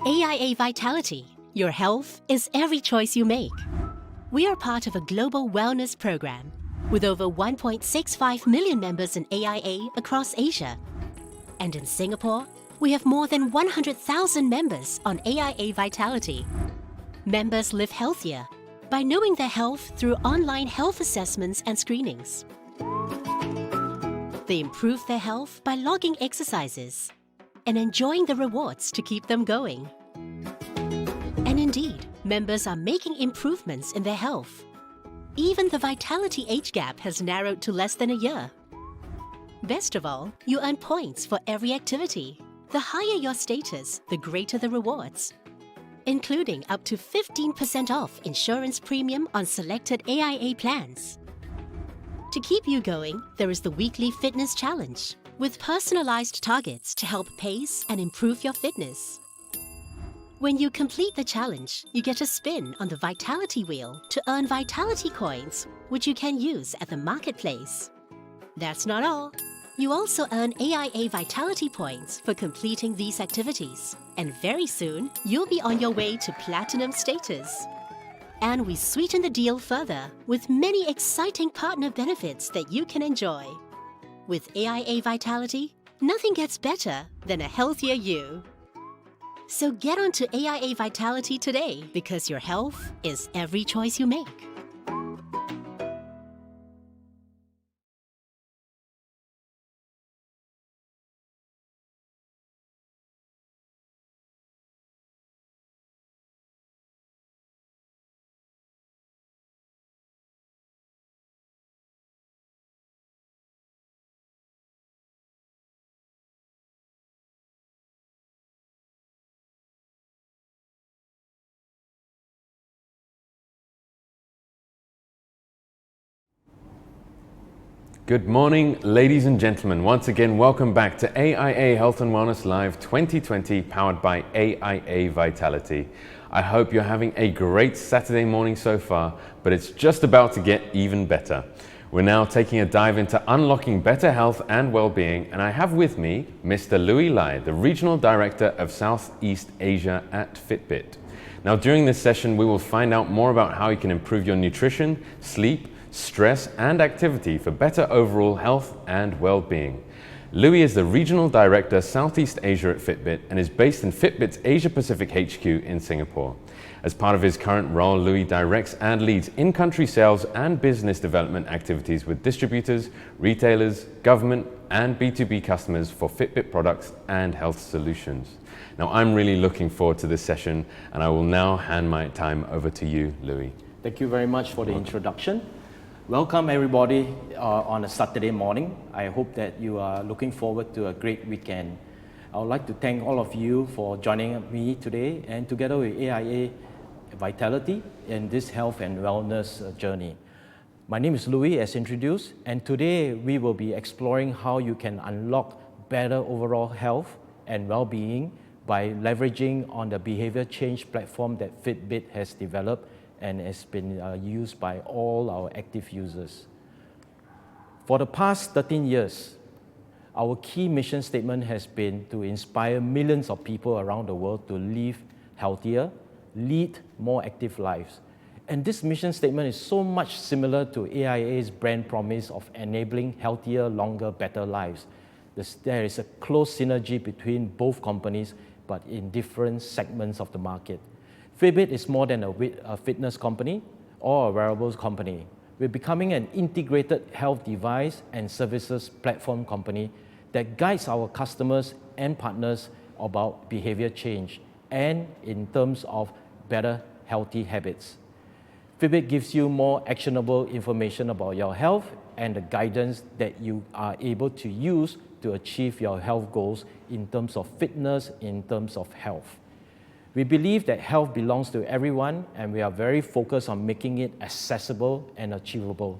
AIA Vitality. Your health is every choice you make. We are part of a global wellness program with over 1.65 million members in AIA across Asia. And in Singapore, we have more than 100,000 members on AIA Vitality. Members live healthier by knowing their health through online health assessments and screenings. They improve their health by logging exercises and enjoying the rewards to keep them going. And indeed, members are making improvements in their health. Even the vitality age gap has narrowed to less than a year. Best of all, you earn points for every activity. The higher your status, the greater the rewards, including up to 15% off insurance premium on selected AIA plans. To keep you going, there is the weekly fitness challenge, with personalized targets to help pace and improve your fitness. When you complete the challenge, you get a spin on the Vitality Wheel to earn Vitality Coins, which you can use at the marketplace. That's not all. You also earn AIA Vitality Points for completing these activities. And very soon, you'll be on your way to Platinum status. And we sweeten the deal further with many exciting partner benefits that you can enjoy. With AIA Vitality, nothing gets better than a healthier you. So get onto AIA Vitality today, because your health is every choice you make. Good morning, ladies and gentlemen. Once again, welcome back to AIA Health and Wellness Live 2020, powered by AIA Vitality. I hope you're having a great Saturday morning so far, but it's just about to get even better. We're now taking a dive into unlocking better health and well-being, and I have with me Mr. Louis Lye, the Regional Director of Southeast Asia at Fitbit. Now, during this session, we will find out more about how you can improve your nutrition, sleep, stress and activity for better overall health and well-being. Louis is the Regional Director Southeast Asia at Fitbit and is based in Fitbit's Asia Pacific HQ in Singapore. As part of his current role, Louis directs and leads in-country sales and business development activities with distributors, retailers, government and B2B customers for Fitbit products and health solutions. Now, I'm really looking forward to this session, and I will now hand my time over to you, Louis. Thank you very much for the introduction. Welcome everybody on a Saturday morning. I hope that you are looking forward to a great weekend. I would like to thank all of you for joining me today and together with AIA Vitality in this health and wellness journey. My name is Louis, as introduced, and today we will be exploring how you can unlock better overall health and well-being by leveraging on the behavior change platform that Fitbit has developed and has been used by all our active users. For the past 13 years, our key mission statement has been to inspire millions of people around the world to live healthier, lead more active lives. And this mission statement is so much similar to AIA's brand promise of enabling healthier, longer, better lives. There is a close synergy between both companies, but in different segments of the market. Fitbit is more than a fitness company or a wearables company. We're becoming an integrated health device and services platform company that guides our customers and partners about behavior change and in terms of better healthy habits. Fitbit gives you more actionable information about your health and the guidance that you are able to use to achieve your health goals in terms of fitness, in terms of health. We believe that health belongs to everyone, and we are very focused on making it accessible and achievable.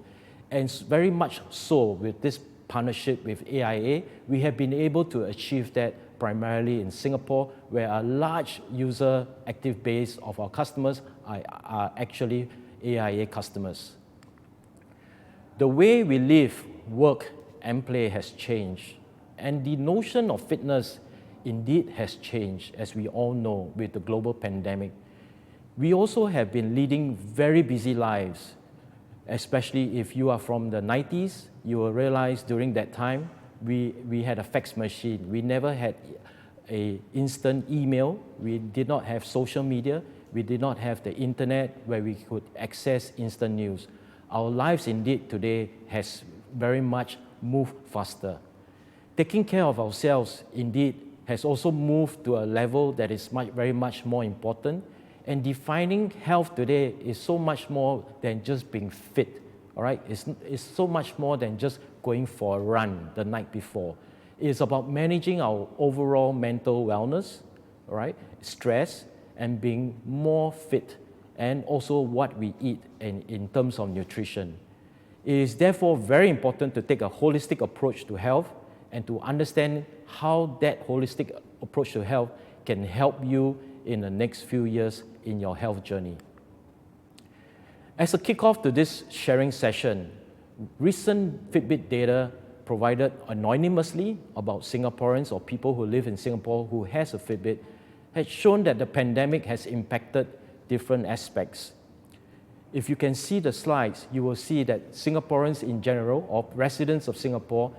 And very much so with this partnership with AIA, we have been able to achieve that primarily in Singapore, where a large user active base of our customers are actually AIA customers. The way we live, work, and play has changed, and the notion of fitness indeed has changed, as we all know, with the global pandemic. We also have been leading very busy lives, especially if you are from the 90s, you will realize during that time, we had a fax machine. We never had an instant email. We did not have social media. We did not have the internet where we could access instant news. Our lives indeed today has very much moved faster. Taking care of ourselves indeed has also moved to a level that is very much more important. And defining health today is so much more than just being fit, all right? It's so much more than just going for a run the night before. It's about managing our overall mental wellness, all right? Stress, and being more fit, and also what we eat in terms of nutrition. It is therefore very important to take a holistic approach to health and to understand how that holistic approach to health can help you in the next few years in your health journey. As a kickoff to this sharing session, recent Fitbit data provided anonymously about Singaporeans or people who live in Singapore who has a Fitbit has shown that the pandemic has impacted different aspects. If you can see the slides, you will see that Singaporeans in general, or residents of Singapore,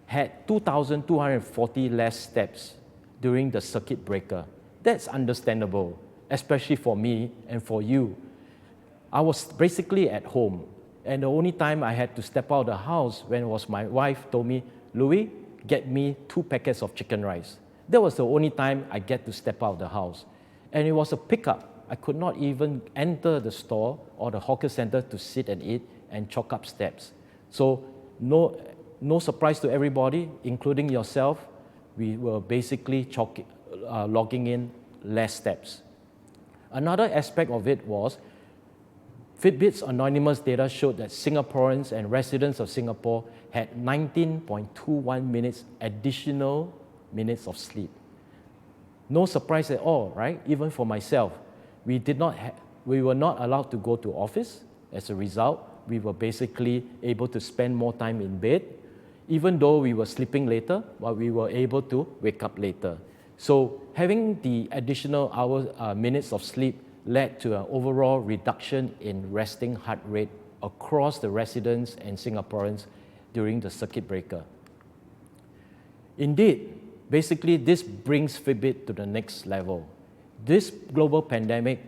had 2,240 less steps during the circuit breaker. That's understandable, especially for me and for you. I was basically at home, and the only time I had to step out of the house when was my wife told me, Louis, get me 2 packets of chicken rice. That was the only time I get to step out of the house. And it was a pickup. I could not even enter the store or the hawker center to sit and eat and chalk up steps. So no surprise to everybody, including yourself, we were basically logging in less steps. Another aspect of it was Fitbit's anonymous data showed that Singaporeans and residents of Singapore had 19.21 minutes additional minutes of sleep. No surprise at all, right? Even for myself, we were not allowed to go to office. As a result, we were basically able to spend more time in bed, even though we were sleeping later, but we were able to wake up later. So having the additional minutes of sleep led to an overall reduction in resting heart rate across the residents and Singaporeans during the circuit breaker. Indeed, basically this brings Fitbit to the next level. This global pandemic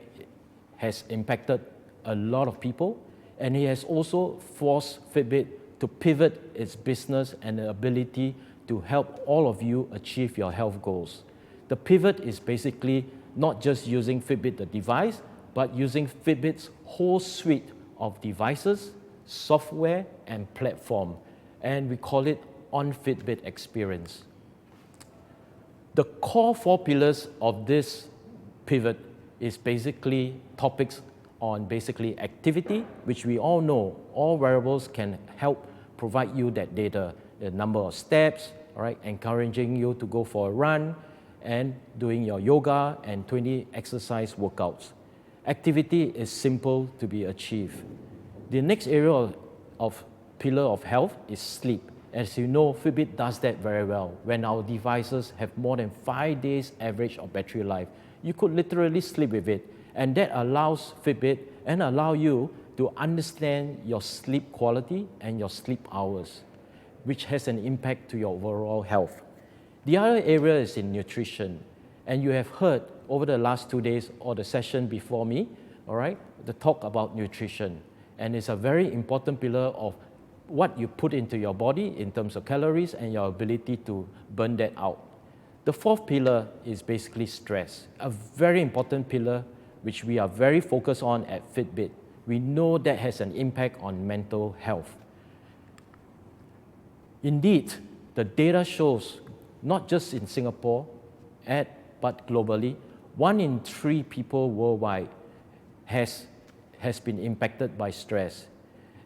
has impacted a lot of people, and it has also forced Fitbit to pivot its business and the ability to help all of you achieve your health goals. The pivot is basically not just using Fitbit the device, but using Fitbit's whole suite of devices, software, and platform, and we call it On Fitbit Experience. The core 4 pillars of this pivot is basically topics on basically activity, which we all know, all wearables can help provide you that data, the number of steps, all right, encouraging you to go for a run, and doing your yoga and 20 exercise workouts. Activity is simple to be achieved. The next area of pillar of health is sleep. As you know, Fitbit does that very well. When our devices have more than 5 days average of battery life, you could literally sleep with it. And that allows Fitbit and allow you to understand your sleep quality and your sleep hours, which has an impact to your overall health. The other area is in nutrition. And you have heard over the last 2 days or the session before me, all right, the talk about nutrition. And it's a very important pillar of what you put into your body in terms of calories and your ability to burn that out. The 4th pillar is basically stress, a very important pillar which we are very focused on at Fitbit. We know that has an impact on mental health. Indeed, the data shows, not just in Singapore, but globally, 1 in 3 people worldwide has been impacted by stress.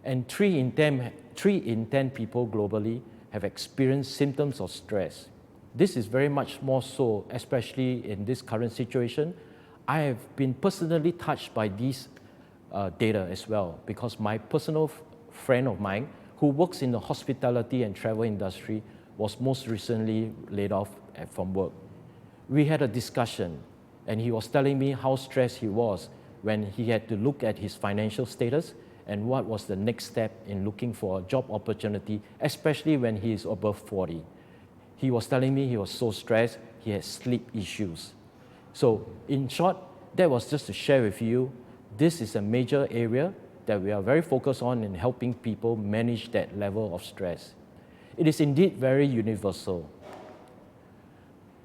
And 3 in 10 people globally have experienced symptoms of stress. This is very much more so, especially in this current situation. I have been personally touched by these data as well, because my personal friend of mine who works in the hospitality and travel industry was most recently laid off from work. We had a discussion, and he was telling me how stressed he was when he had to look at his financial status and what was the next step in looking for a job opportunity, especially when he is above 40. He was telling me he was so stressed, he had sleep issues. So in short, that was just to share with you, this is a major area that we are very focused on in helping people manage that level of stress. It is indeed very universal.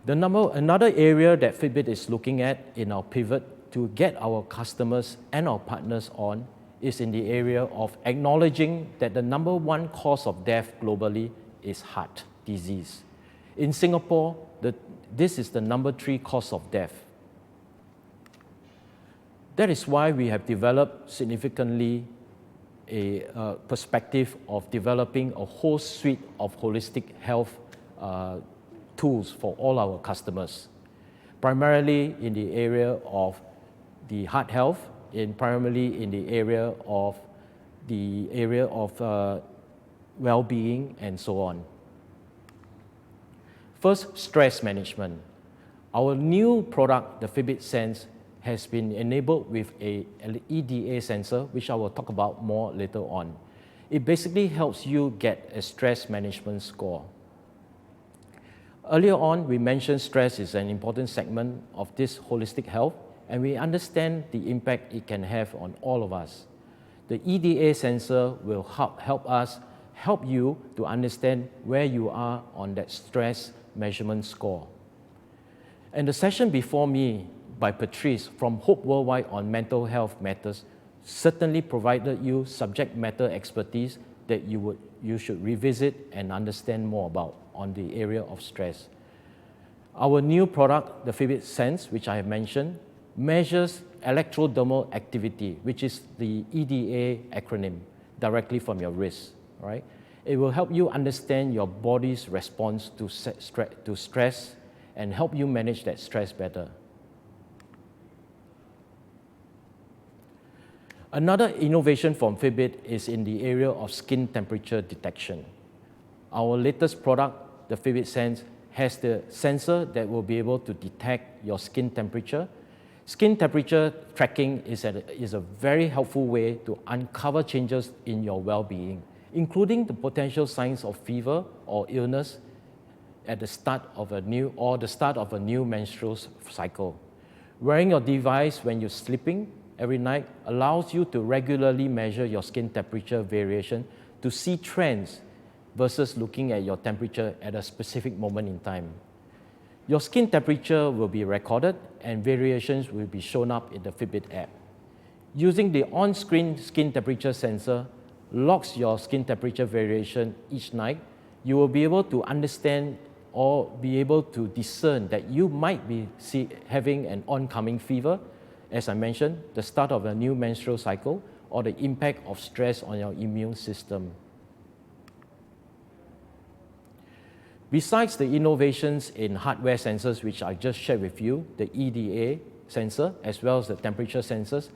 Another area that Fitbit is looking at in our pivot to get our customers and our partners on is in the area of acknowledging that the number 1 cause of death globally is heart disease. In Singapore, this is the number 3 cause of death. That is why we have developed significantly a perspective of developing a whole suite of holistic health tools for all our customers, primarily in the area of the heart health, primarily in the area of well-being and so on. First, stress management. Our new product, the Fitbit Sense, has been enabled with an EDA sensor, which I will talk about more later on. It basically helps you get a stress management score. Earlier on, we mentioned stress is an important segment of this holistic health, and we understand the impact it can have on all of us. The EDA sensor will help you to understand where you are on that stress measurement score. And the session before me by Patrice from Hope Worldwide on mental health matters certainly provided you subject matter expertise that you should revisit and understand more about on the area of stress. Our new product, the Fitbit Sense, which I have mentioned, measures electrodermal activity, which is the EDA acronym, directly from your wrist, right? It will help you understand your body's response to stress and help you manage that stress better. Another innovation from Fitbit is in the area of skin temperature detection. Our latest product, the Fitbit Sense, has the sensor that will be able to detect your skin temperature. Skin temperature tracking is a very helpful way to uncover changes in your well-being, including the potential signs of fever or illness at the start of a new menstrual cycle. Wearing your device when you're sleeping every night allows you to regularly measure your skin temperature variation to see trends versus looking at your temperature at a specific moment in time. Your skin temperature will be recorded and variations will be shown up in the Fitbit app. Using the on-screen skin temperature sensor logs your skin temperature variation each night, you will be able to understand or be able to discern that you might be having an oncoming fever, as I mentioned, the start of a new menstrual cycle, or the impact of stress on your immune system. Besides the innovations in hardware sensors, which I just shared with you, the EDA sensor, as well as the temperature sensors,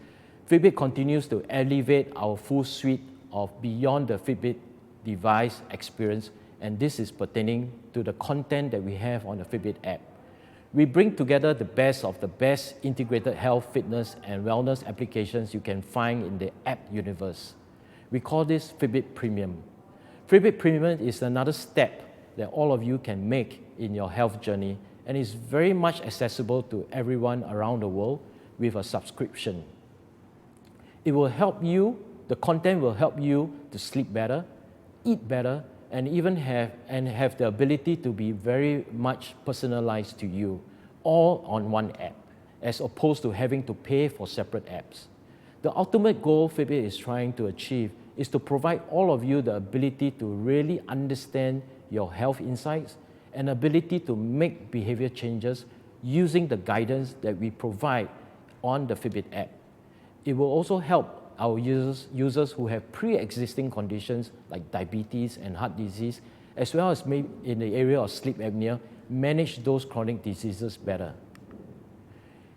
Fitbit continues to elevate our full suite of beyond the Fitbit device experience, and this is pertaining to the content that we have on the Fitbit app. We bring together the best of the best integrated health, fitness, and wellness applications you can find in the app universe. We call this Fitbit Premium. Fitbit Premium is another step that all of you can make in your health journey, and is very much accessible to everyone around the world with a subscription. It will help you, the content will help you to sleep better, eat better, and even have the ability to be very much personalized to you, all on one app, as opposed to having to pay for separate apps. The ultimate goal Fitbit is trying to achieve is to provide all of you the ability to really understand your health insights and ability to make behavior changes using the guidance that we provide on the Fitbit app. It will also help our users who have pre-existing conditions like diabetes and heart disease, as well as maybe in the area of sleep apnea, manage those chronic diseases better.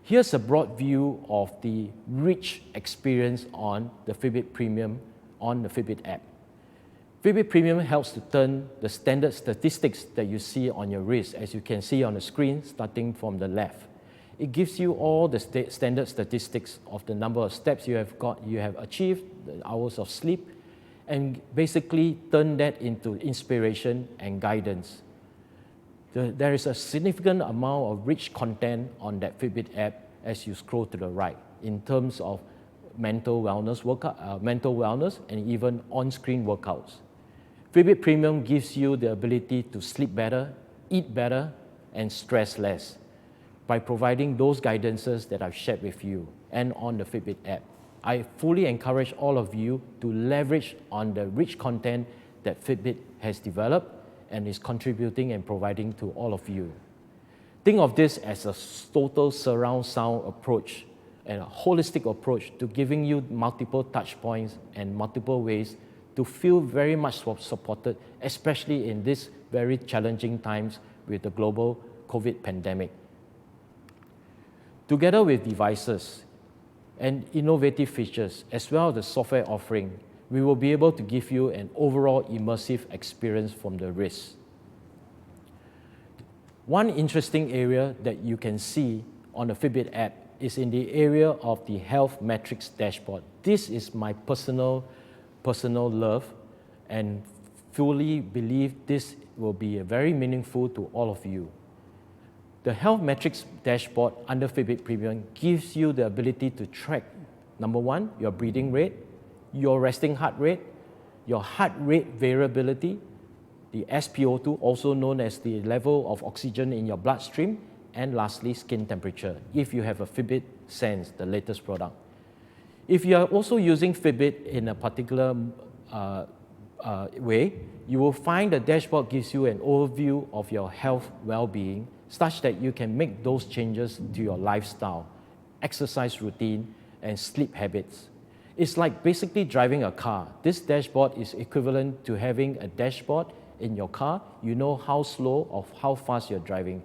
Here's a broad view of the rich experience on the Fitbit Premium on the Fitbit app. Fitbit Premium helps to turn the standard statistics that you see on your wrist, as you can see on the screen starting from the left. It gives you all the standard statistics of the number of steps you have achieved, the hours of sleep, and basically turn that into inspiration and guidance. There is a significant amount of rich content on that Fitbit app as you scroll to the right in terms of mental wellness and even on-screen workouts. Fitbit Premium gives you the ability to sleep better, eat better, and stress less by providing those guidances that I've shared with you and on the Fitbit app. I fully encourage all of you to leverage on the rich content that Fitbit has developed and is contributing and providing to all of you. Think of this as a total surround sound approach and a holistic approach to giving you multiple touch points and multiple ways to feel very much supported, especially in these very challenging times with the global COVID pandemic. Together with devices and innovative features, as well as the software offering, we will be able to give you an overall immersive experience from the wrist. One interesting area that you can see on the Fitbit app is in the area of the health metrics dashboard. This is my personal love, and fully believe this will be very meaningful to all of you. The health metrics dashboard under Fitbit Premium gives you the ability to track, number one, your breathing rate, your resting heart rate, your heart rate variability, the SpO2, also known as the level of oxygen in your bloodstream, and lastly, skin temperature, if you have a Fitbit Sense, the latest product. If you are also using Fitbit in a particular way, you will find the dashboard gives you an overview of your health well-being, such that you can make those changes to your lifestyle exercise routine, and sleep habits. It's like basically driving a car. This dashboard is equivalent to having a dashboard in your car. You know how slow or how fast you're driving.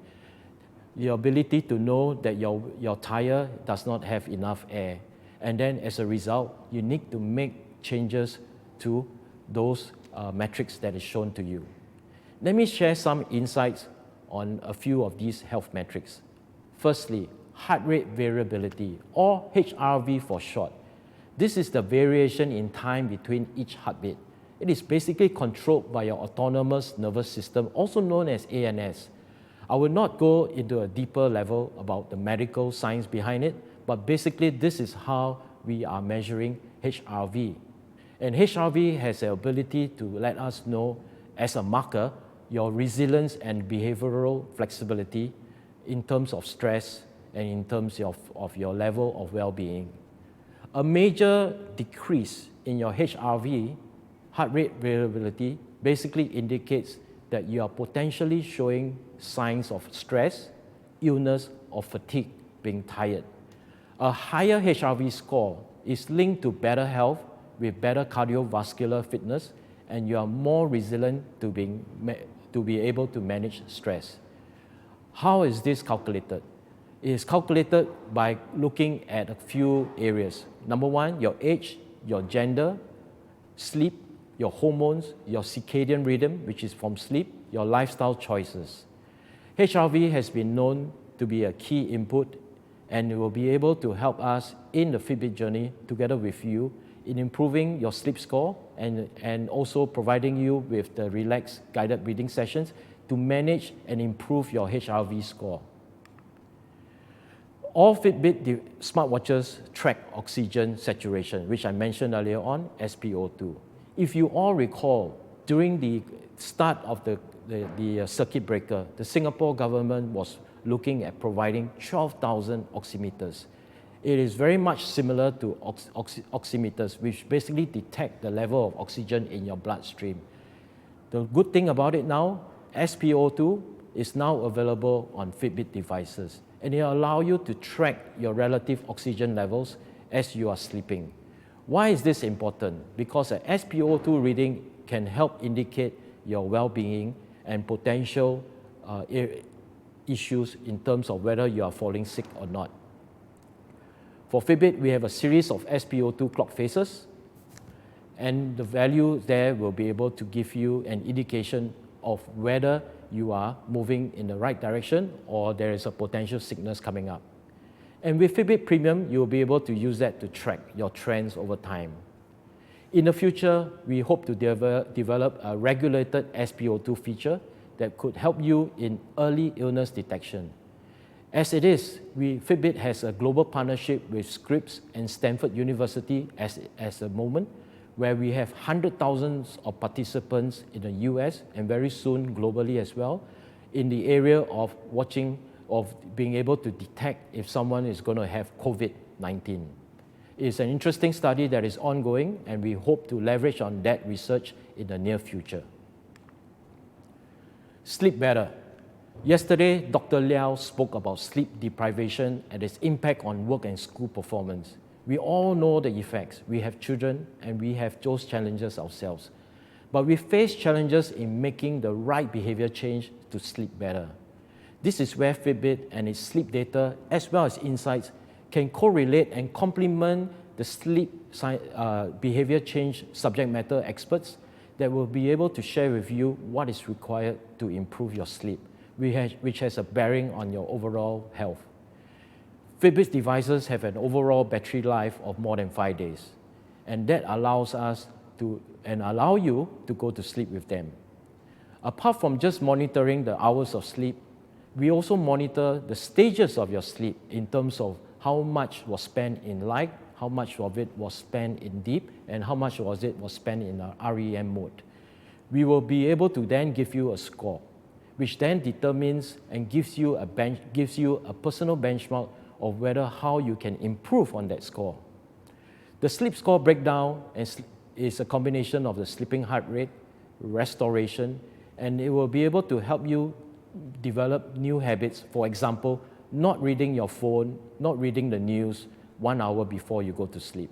Your ability to know that your tire does not have enough air. And then as a result, you need to make changes to those metrics that is shown to you. Let me share some insights on a few of these health metrics. Firstly, heart rate variability, or HRV for short. This is the variation in time between each heartbeat. It is basically controlled by your autonomous nervous system, also known as ANS. I will not go into a deeper level about the medical science behind it, but basically this is how we are measuring HRV. And HRV has the ability to let us know, as a marker, your resilience and behavioral flexibility in terms of stress and in terms of your level of well-being. A major decrease in your HRV, heart rate variability, basically indicates that you are potentially showing signs of stress, illness, or fatigue, being tired. A higher HRV score is linked to better health with better cardiovascular fitness, and you are more resilient to be able to manage stress. How is this calculated? It is calculated by looking at a few areas. Number one, your age, your gender, sleep, your hormones, your circadian rhythm, which is from sleep, your lifestyle choices. HRV has been known to be a key input, and it will be able to help us in the Fitbit journey together with you in improving your sleep score and also providing you with the relaxed guided breathing sessions to manage and improve your HRV score. All Fitbit smartwatches track oxygen saturation, which I mentioned earlier on, SpO2. If you all recall, during the start of the circuit breaker, the Singapore government was looking at providing 12,000 oximeters. It is very much similar to oximeters, which basically detect the level of oxygen in your bloodstream. The good thing about it now, SpO2 is now available on Fitbit devices, and it allows you to track your relative oxygen levels as you are sleeping. Why is this important? Because an SpO2 reading can help indicate your well-being and potential issues in terms of whether you are falling sick or not. For Fitbit, we have a series of SpO2 clock faces, and the value there will be able to give you an indication of whether you are moving in the right direction or there is a potential sickness coming up. And with Fitbit Premium, you'll be able to use that to track your trends over time. In the future, we hope to develop a regulated SpO2 feature that could help you in early illness detection. As it is, Fitbit has a global partnership with Scripps and Stanford University as a moment, where we have 100,000 of participants in the US and very soon globally as well, in the area of being able to detect if someone is going to have COVID-19. It's an interesting study that is ongoing, and we hope to leverage on that research in the near future. Sleep better. Yesterday, Dr. Liao spoke about sleep deprivation and its impact on work and school performance. We all know the effects. We have children and we have those challenges ourselves. But we face challenges in making the right behavior change to sleep better. This is where Fitbit and its sleep data, as well as insights, can correlate and complement the sleep behavior change subject matter experts that will be able to share with you what is required to improve your sleep, which has a bearing on your overall health. Fitbit devices have an overall battery life of more than 5 days, and that allows us to allow you to go to sleep with them. Apart from just monitoring the hours of sleep, we also monitor the stages of your sleep in terms of how much was spent in light, how much of it was spent in deep, and how much was spent in REM mode. We will be able to then give you a score, which then determines and gives you a personal benchmark of how you can improve on that score. The sleep score breakdown is a combination of the sleeping heart rate, restoration, and it will be able to help you develop new habits. For example, not reading your phone, not reading the news 1 hour before you go to sleep.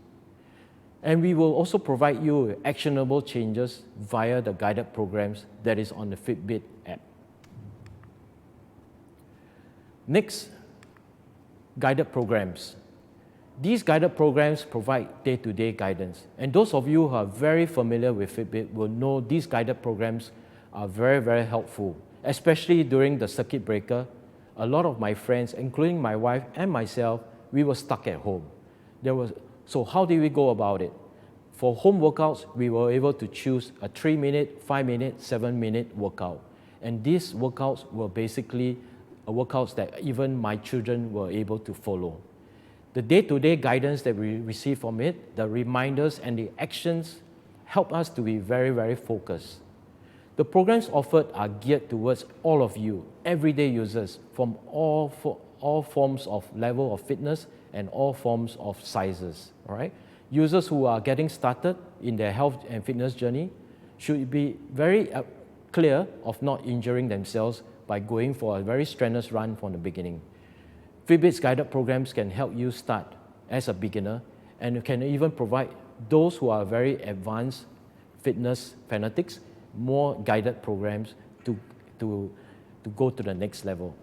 And we will also provide you with actionable changes via the guided programs that is on the Fitbit app. Next, guided programs. These guided programs provide day-to-day guidance. And those of you who are very familiar with Fitbit will know these guided programs are very, very helpful, especially during the circuit breaker. A lot of my friends, including my wife and myself, we were stuck at home. So how did we go about it? For home workouts, we were able to choose a 3-minute, 5-minute, 7-minute workout. And these workouts were basically workouts that even my children were able to follow. The day-to-day guidance that we receive from it, the reminders and the actions help us to be very, very focused. The programs offered are geared towards all of you, everyday users, from all forms of level of fitness and all forms of sizes. All right? Users who are getting started in their health and fitness journey should be very clear of not injuring themselves by going for a very strenuous run from the beginning. Fitbit's guided programs can help you start as a beginner, and can even provide those who are very advanced fitness fanatics more guided programs to go to the next level.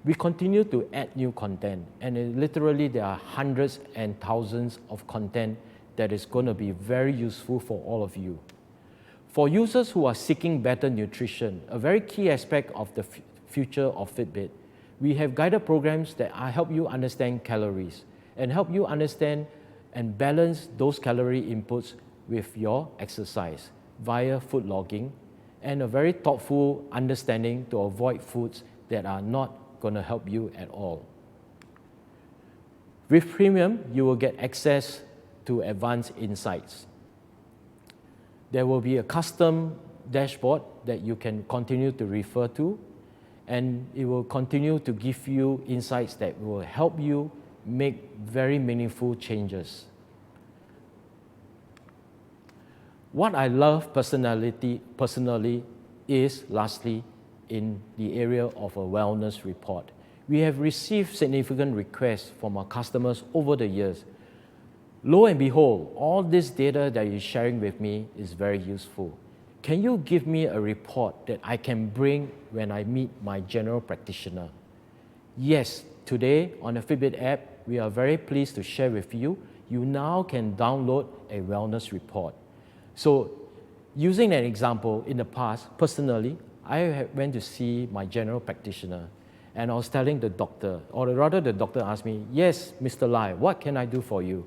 We continue to add new content, and literally there are hundreds and thousands of content that is going to be very useful for all of you. For users who are seeking better nutrition, a very key aspect of the future of Fitbit, we have guided programs that help you understand calories and help you understand and balance those calorie inputs with your exercise via food logging, and a very thoughtful understanding to avoid foods that are not going to help you at all. With Premium, you will get access to advanced insights. There will be a custom dashboard that you can continue to refer to, and it will continue to give you insights that will help you make very meaningful changes. What I love personally is, lastly, in the area of a wellness report. We have received significant requests from our customers over the years. Lo and behold, all this data that you're sharing with me is very useful. Can you give me a report that I can bring when I meet my general practitioner? Yes, today on the Fitbit app, we are very pleased to share with you, you now can download a wellness report. So, using an example, in the past, personally, I went to see my general practitioner, and I was telling the doctor, or rather the doctor asked me, yes, Mr. Lye, what can I do for you?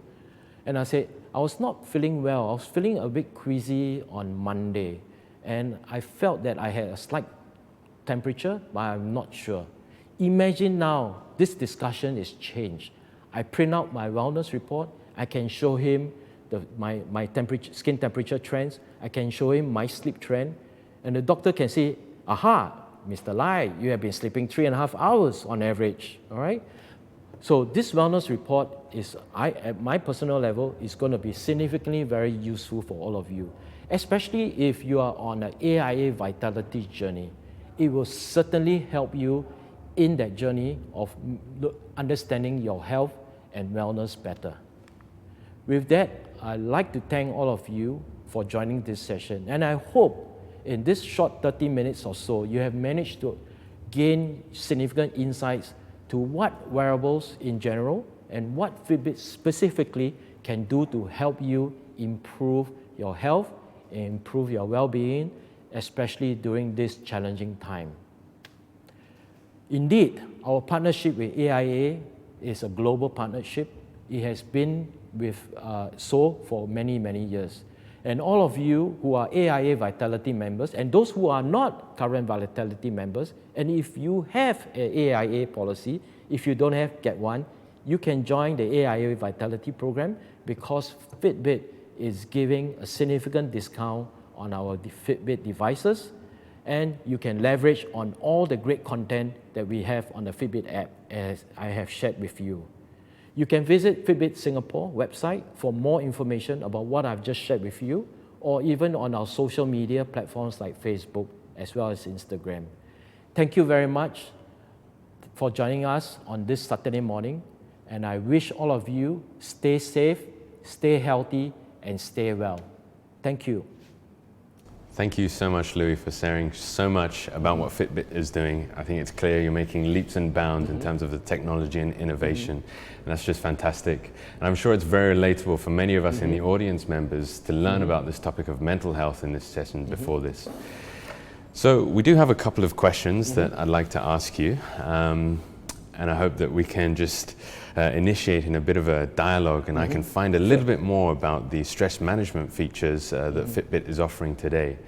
And I said, I was not feeling well. I was feeling a bit queasy on Monday, and I felt that I had a slight temperature, but I'm not sure. Imagine now, this discussion is changed. I print out my wellness report, I can show him my skin temperature trends, I can show him my sleep trend, and the doctor can say, aha, Mr. Lye, you have been sleeping 3.5 hours on average, all right? So this wellness report is, at my personal level, is going to be significantly very useful for all of you, especially if you are on an AIA Vitality journey. It will certainly help you in that journey of understanding your health and wellness better. With that, I'd like to thank all of you for joining this session, and I hope in this short 30 minutes or so, you have managed to gain significant insights to what wearables in general and what Fitbit specifically can do to help you improve your health and improve your well-being, especially during this challenging time. Indeed, our partnership with AIA is a global partnership. It has been with so for many, many years. And all of you who are AIA Vitality members, and those who are not current Vitality members, and if you have an AIA policy, if you don't have, get one, you can join the AIA Vitality program because Fitbit is giving a significant discount on our Fitbit devices, and you can leverage on all the great content that we have on the Fitbit app, as I have shared with you. You can visit Fitbit Singapore website for more information about what I've just shared with you, or even on our social media platforms like Facebook as well as Instagram. Thank you very much. for joining us on this Saturday morning. And I wish all of you stay safe, stay healthy, and stay well. Thank you. Thank you so much, Louis, for sharing so much about what Fitbit is doing. I think it's clear you're making leaps and bounds in terms of the technology and innovation, and that's just fantastic. And I'm sure it's very relatable for many of us in the audience members to learn about this topic of mental health in this session before this. So we do have a couple of questions that I'd like to ask you, and I hope that we can just initiate in a bit of a dialogue, and I can find a little bit more about the stress management features that Fitbit is offering today.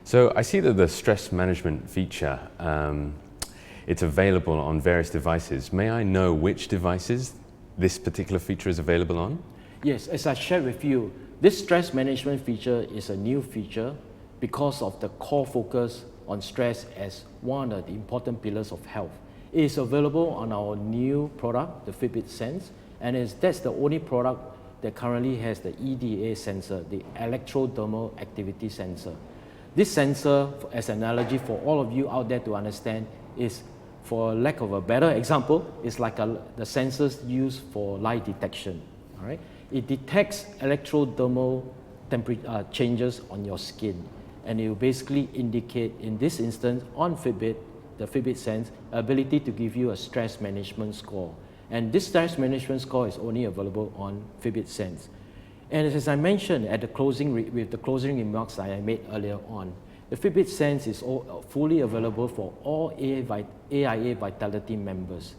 So I see that the stress management feature, it's available on various devices. May I know which devices this particular feature is available on? Yes, as I shared with you, this stress management feature is a new feature because of the core focus on stress as one of the important pillars of health. It is available on our new product, the Fitbit Sense, and that's the only product that currently has the EDA sensor, the electrodermal activity sensor. This sensor, as an analogy for all of you out there to understand, is, for lack of a better example, is like the sensors used for lie detection. All right? It detects electrodermal temperature changes on your skin, and it will basically indicate, in this instance, on Fitbit, the Fitbit Sense, ability to give you a stress management score. And this stress management score is only available on Fitbit Sense. And as I mentioned at the closing with the closing remarks I made earlier on, the Fitbit Sense is fully available for all AIA Vitality members.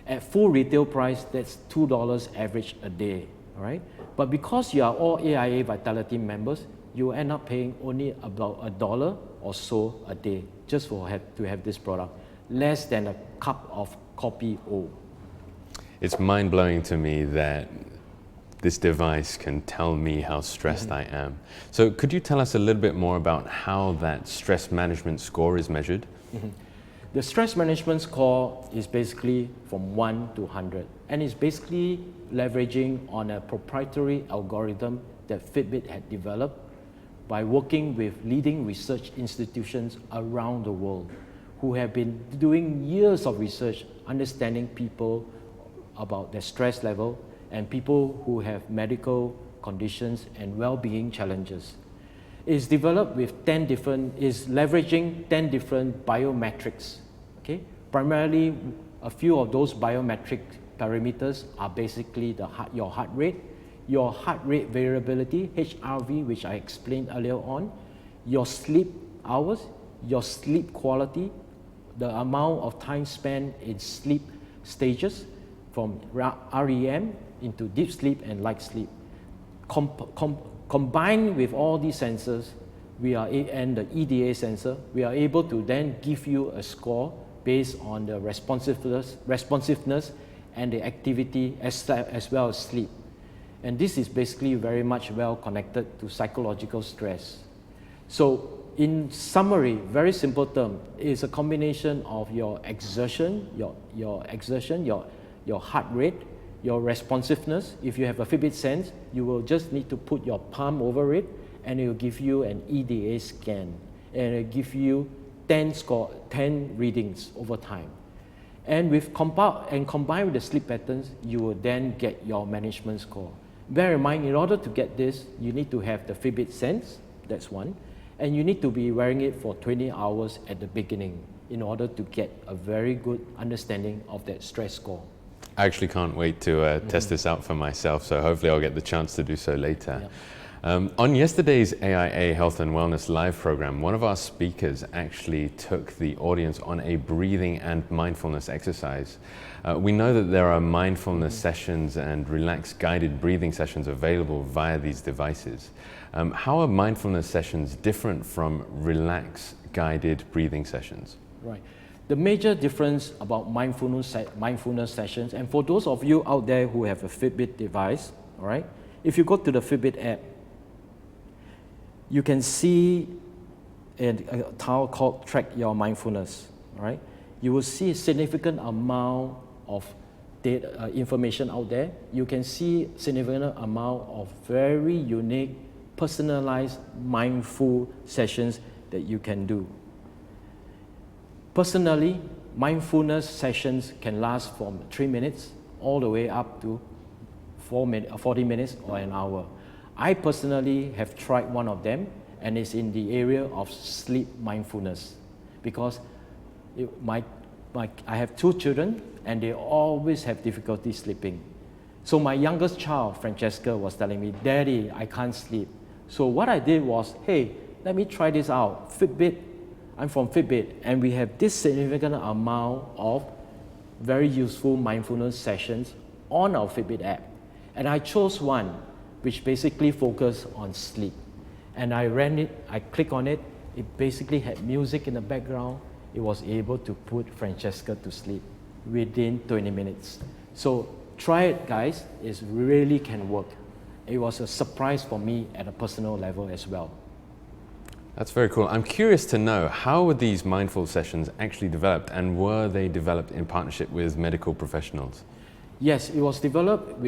At full retail price, that's $2 average a day. All right? But because you are all AIA Vitality members, you end up paying only about $1 or so a day just to have this product, less than a cup of coffee O. It's mind-blowing to me that this device can tell me how stressed I am. So could you tell us a little bit more about how that stress management score is measured? The stress management score is basically from 1 to 100, and it's basically leveraging on a proprietary algorithm that Fitbit had developed by working with leading research institutions around the world who have been doing years of research understanding people about their stress level and people who have medical conditions and well-being challenges. It's developed with leveraging 10 different biometrics. Okay? Primarily, a few of those biometric parameters are basically your heart rate, your heart rate variability, HRV, which I explained earlier on, your sleep hours, your sleep quality, the amount of time spent in sleep stages from REM into deep sleep and light sleep. Combined with all these sensors, and the EDA sensor, we are able to then give you a score based on the responsiveness and the activity as well as sleep. And this is basically very much well connected to psychological stress. So in summary, very simple term, it's a combination of your exertion, your heart rate, your responsiveness. If you have a Fitbit Sense, you will just need to put your palm over it, and it will give you an EDA scan, and it will give you 10 readings over time. And combined with the sleep patterns, you will then get your management score. Bear in mind, in order to get this, you need to have the Fitbit Sense, that's one, and you need to be wearing it for 20 hours at the beginning in order to get a very good understanding of that stress score. I actually can't wait to test this out for myself, so hopefully I'll get the chance to do so later. Yeah. On yesterday's AIA Health and Wellness Live program, one of our speakers actually took the audience on a breathing and mindfulness exercise. We know that there are mindfulness sessions and relaxed guided breathing sessions available via these devices. How are mindfulness sessions different from relaxed guided breathing sessions? Right. The major difference about mindfulness sessions, and for those of you out there who have a Fitbit device, all right, if you go to the Fitbit app, you can see a tile called Track Your Mindfulness, all right? You will see a significant amount of data, information out there. You can see a significant amount of very unique, personalized, mindful sessions that you can do. Personally, mindfulness sessions can last from 3 minutes all the way up to 40 minutes or an hour. I personally have tried one of them, and it's in the area of sleep mindfulness, because I have 2 children and they always have difficulty sleeping. So my youngest child, Francesca, was telling me, "Daddy, I can't sleep." So what I did was, hey, let me try this out. Fitbit, I'm from Fitbit, and we have this significant amount of very useful mindfulness sessions on our Fitbit app. And I chose one which basically focused on sleep. And I ran it, I clicked on it, it basically had music in the background. It was able to put Francesca to sleep within 20 minutes. So try it, guys, it really can work. It was a surprise for me at a personal level as well. That's very cool. I'm curious to know, how were these mindful sessions actually developed, and were they developed in partnership with medical professionals? Yes, it was developed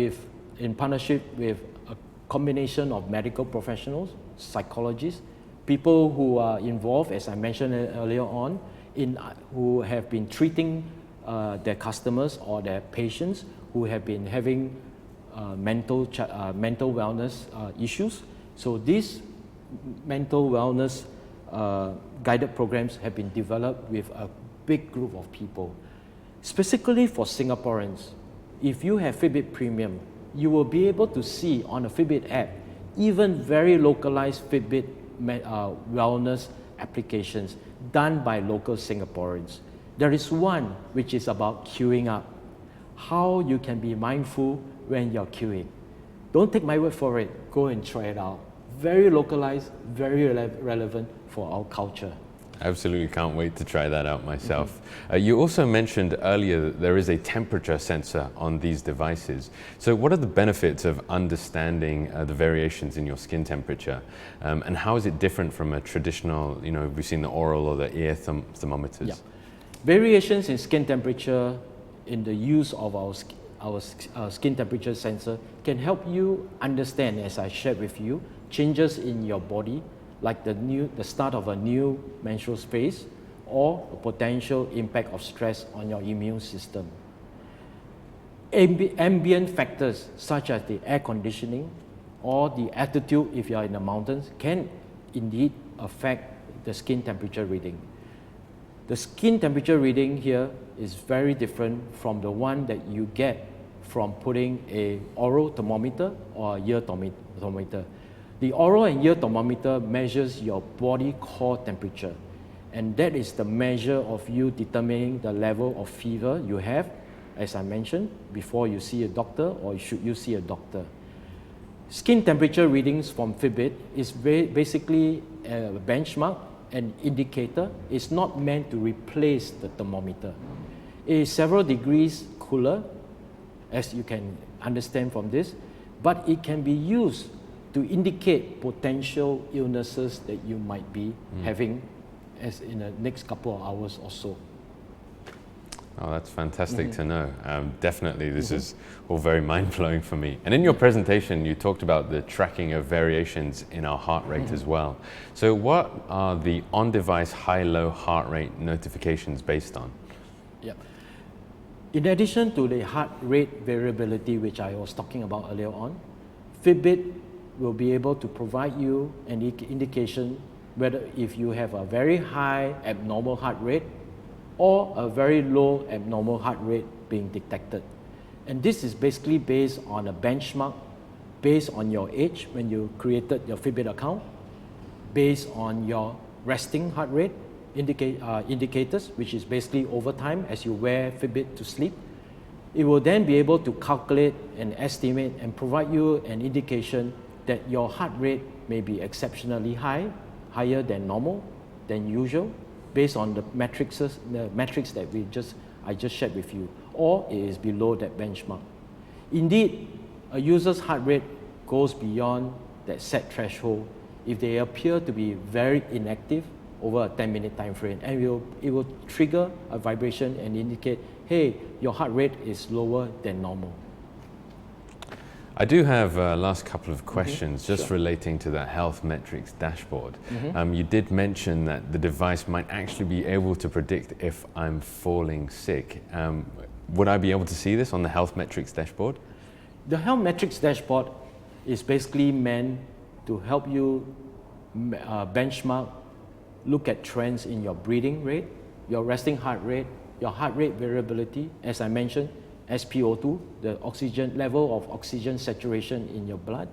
in partnership with a combination of medical professionals, psychologists, people who are involved, as I mentioned earlier on, who have been treating their customers or their patients who have been having mental wellness issues. So these mental wellness guided programs have been developed with a big group of people. Specifically for Singaporeans, if you have Fitbit Premium, you will be able to see on the Fitbit app even very localized Fitbit wellness applications done by local Singaporeans. There is one which is about queuing up, how you can be mindful when you're queuing. Don't take my word for it, go and try it out. Very localized, very relevant for our culture. Absolutely can't wait to try that out myself. You also mentioned earlier that there is a temperature sensor on these devices. So what are the benefits of understanding the variations in your skin temperature? And how is it different from a traditional, we've seen the oral or the ear thermometers? Yeah. Variations in skin temperature in the use of our skin temperature sensor can help you understand, as I shared with you, changes in your body, like the start of a new menstrual phase, or a potential impact of stress on your immune system. Ambient factors such as the air conditioning or the altitude, if you are in the mountains, can indeed affect the skin temperature reading. The skin temperature reading here is very different from the one that you get from putting an oral thermometer or a ear thermometer. The oral and ear thermometer measures your body core temperature, and that is the measure of you determining the level of fever you have, as I mentioned, before you see a doctor or should you see a doctor. Skin temperature readings from Fitbit is basically a benchmark, an indicator. It's not meant to replace the thermometer. It is several degrees cooler, as you can understand from this, but it can be used to indicate potential illnesses that you might be having as in the next couple of hours or so. Oh, that's fantastic to know. Definitely, this is all very mind-blowing for me. And in your presentation, you talked about the tracking of variations in our heart rate as well. So what are the on-device high-low heart rate notifications based on? Yeah. In addition to the heart rate variability, which I was talking about earlier on, Fitbit will be able to provide you an indication whether if you have a very high abnormal heart rate or a very low abnormal heart rate being detected. And this is basically based on a benchmark, based on your age when you created your Fitbit account, based on your resting heart rate indicators, which is basically over time as you wear Fitbit to sleep. It will then be able to calculate and estimate and provide you an indication that your heart rate may be exceptionally high, higher than normal, than usual, based on the metrics that I just shared with you, or it is below that benchmark. Indeed, a user's heart rate goes beyond that set threshold if they appear to be very inactive over a 10-minute time frame, and it will trigger a vibration and indicate, hey, your heart rate is lower than normal. I do have a last couple of questions just Sure. relating to that health metrics dashboard. You did mention that the device might actually be able to predict if I'm falling sick. Would I be able to see this on the health metrics dashboard? The health metrics dashboard is basically meant to help you benchmark, look at trends in your breathing rate, your resting heart rate, your heart rate variability, as I mentioned, SpO2, the oxygen level of oxygen saturation in your blood,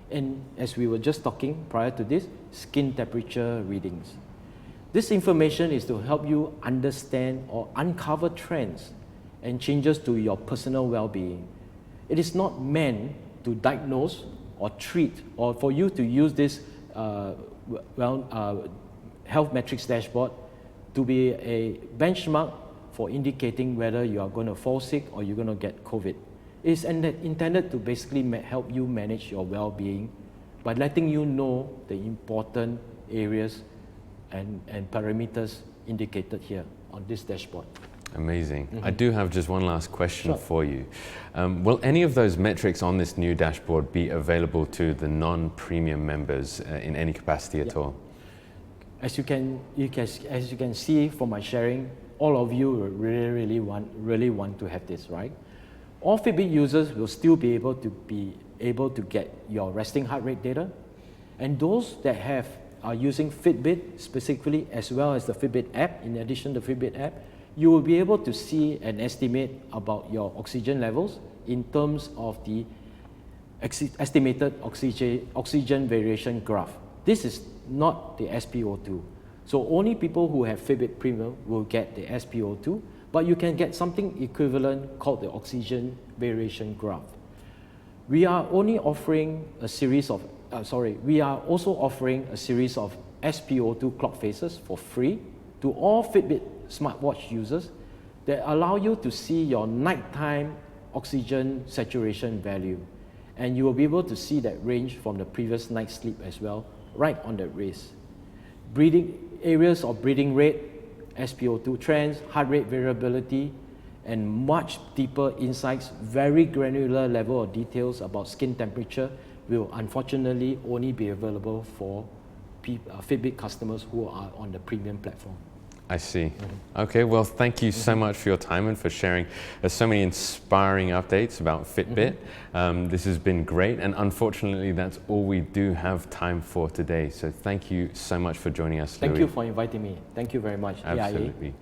and as we were just talking prior to this, skin temperature readings. This information is to help you understand or uncover trends and changes to your personal well-being. It is not meant to diagnose or treat, or for you to use this health metrics dashboard to be a benchmark for indicating whether you are going to fall sick or you're going to get COVID. It's intended to basically help you manage your well-being by letting you know the important areas and parameters indicated here on this dashboard. Amazing. I do have just one last question Sure. for you. Will any of those metrics on this new dashboard be available to the non-premium members in any capacity at all? As you can see from my sharing, all of you really want to have this, right? All Fitbit users will still be able to get your resting heart rate data, and those that are using Fitbit specifically, as well as the Fitbit app, in addition to the Fitbit app, you will be able to see and estimate about your oxygen levels in terms of the estimated oxygen variation graph. This is not the SpO2. So only people who have Fitbit Premium will get the SpO2, but you can get something equivalent called the oxygen variation graph. We are only offering a series of, we are also offering a series of SpO2 clock faces for free to all Fitbit smartwatch users that allow you to see your nighttime oxygen saturation value. And you will be able to see that range from the previous night's sleep as well, right on the wrist. Areas of breathing rate, SpO2 trends, heart rate variability, and much deeper insights, very granular level of details about skin temperature will unfortunately only be available for Fitbit customers who are on the premium platform. I see. Okay, well, thank you so much for your time and for sharing so many inspiring updates about Fitbit. This has been great, and unfortunately, that's all we do have time for today. So thank you so much for joining us, Louis. Thank you for inviting me. Thank you very much. Absolutely.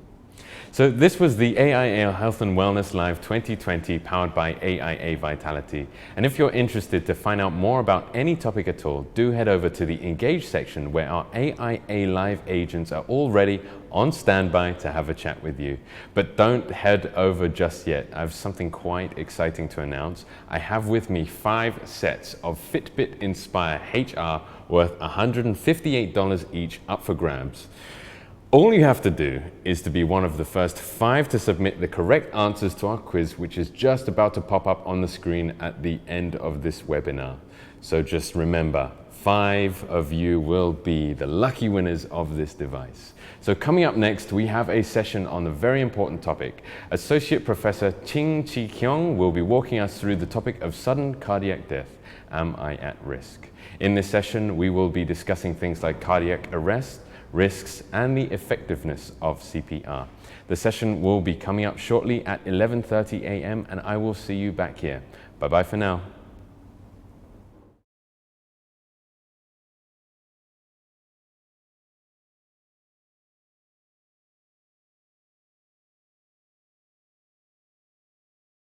So this was the AIA Health and Wellness Live 2020 powered by AIA Vitality. And if you're interested to find out more about any topic at all, do head over to the Engage section where our AIA Live agents are already on standby to have a chat with you. But don't head over just yet. I have something quite exciting to announce. I have with me 5 sets of Fitbit Inspire HR worth $158 each up for grabs. All you have to do is to be one of the first 5 to submit the correct answers to our quiz, which is just about to pop up on the screen at the end of this webinar. So just remember, 5 of you will be the lucky winners of this device. So coming up next, we have a session on a very important topic. Associate Professor Ching Chi Kyung will be walking us through the topic of sudden cardiac death. Am I at risk? In this session, we will be discussing things like cardiac arrest, risks, and the effectiveness of CPR. The session will be coming up shortly at 11:30 a.m. and I will see you back here. Bye-bye for now.